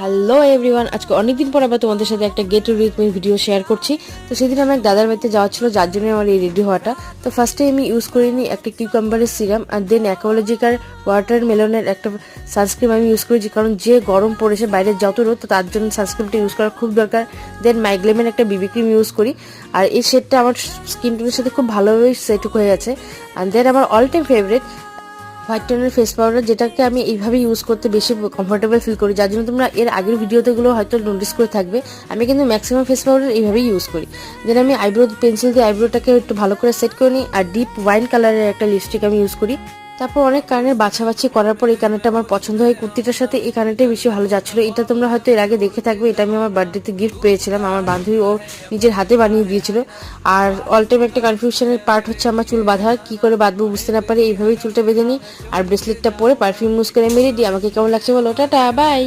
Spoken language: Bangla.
হ্যালো এভরিওয়ান, আজকে অনেকদিন পর আবার তোমাদের সাথে একটা get ready with me video share করছি। তো সেদিন আমার দাদার বাড়িতে যাওয়া ছিল, যার জন্য আমার এই রেডি হওয়াটা। তো ফার্স্টে আমি ইউজ করিনি একটা কিউকাম্বারের সিরাম, আর দেন অ্যাকোলজিকার ওয়াটারমেলনের একটা সানস্ক্রিন আমি ইউজ করেছি, কারণ যে গরম পড়েছে বাইরে যত রোদ, তো তার জন্য সানস্ক্রিনটা ইউজ করা খুব দরকার। দেন মাইগ্লেমের একটা বিবি ক্রিম ইউজ করি, আর এই শেডটা আমার স্কিন টোনের সাথে খুব ভালোভাবে সেট হয়ে গেছে। আর দেন আমার অল টাইম ফেভারিট হোয়াইট টোনের ফেস পাউডার, যেটাকে আমি এইভাবে ইউজ করতে বেশি কমফোর্টেবল ফিল করি, যার জন্য তোমরা এর আগের ভিডিওতেগুলো হয়তো নোটিস করে থাকবে। আমি কিন্তু ম্যাক্সিমাম ফেস পাউডার এইভাবেই ইউজ করি। দেন আমি আইব্রো পেন্সিল দিয়ে আইব্রোটাকে একটু ভালো করে সেট করে নিই, আর ডিপ ওয়াইন কালারের একটা লিপস্টিক আমি ইউজ করি। তারপর অনেক কানের বাছাবাছি করার পর এই কানেরটা আমার পছন্দ হয়, কুর্তিটার সাথে এই কানেরটাই বেশি ভালো যাচ্ছিল। এটা তোমরা হয়তো এর আগে দেখে থাকবে, এটা আমি আমার বার্থডেতে গিফট পেয়েছিলাম, আমার বান্ধবী ও নিজের হাতে বানিয়ে দিয়েছিল। আর অল টাইম একটা কনফিউশনের পার্ট হচ্ছে আমার চুল বাঁধা, কি করে বাঁধবো বুঝতে না পারি এইভাবেই চুলটা বেঁধে নিই, আর ব্রেসলেটটা পরে পারফিউম ইউজ করে মেরে দিই। আমাকে কেমন লাগছে বলো, টাটা বাই।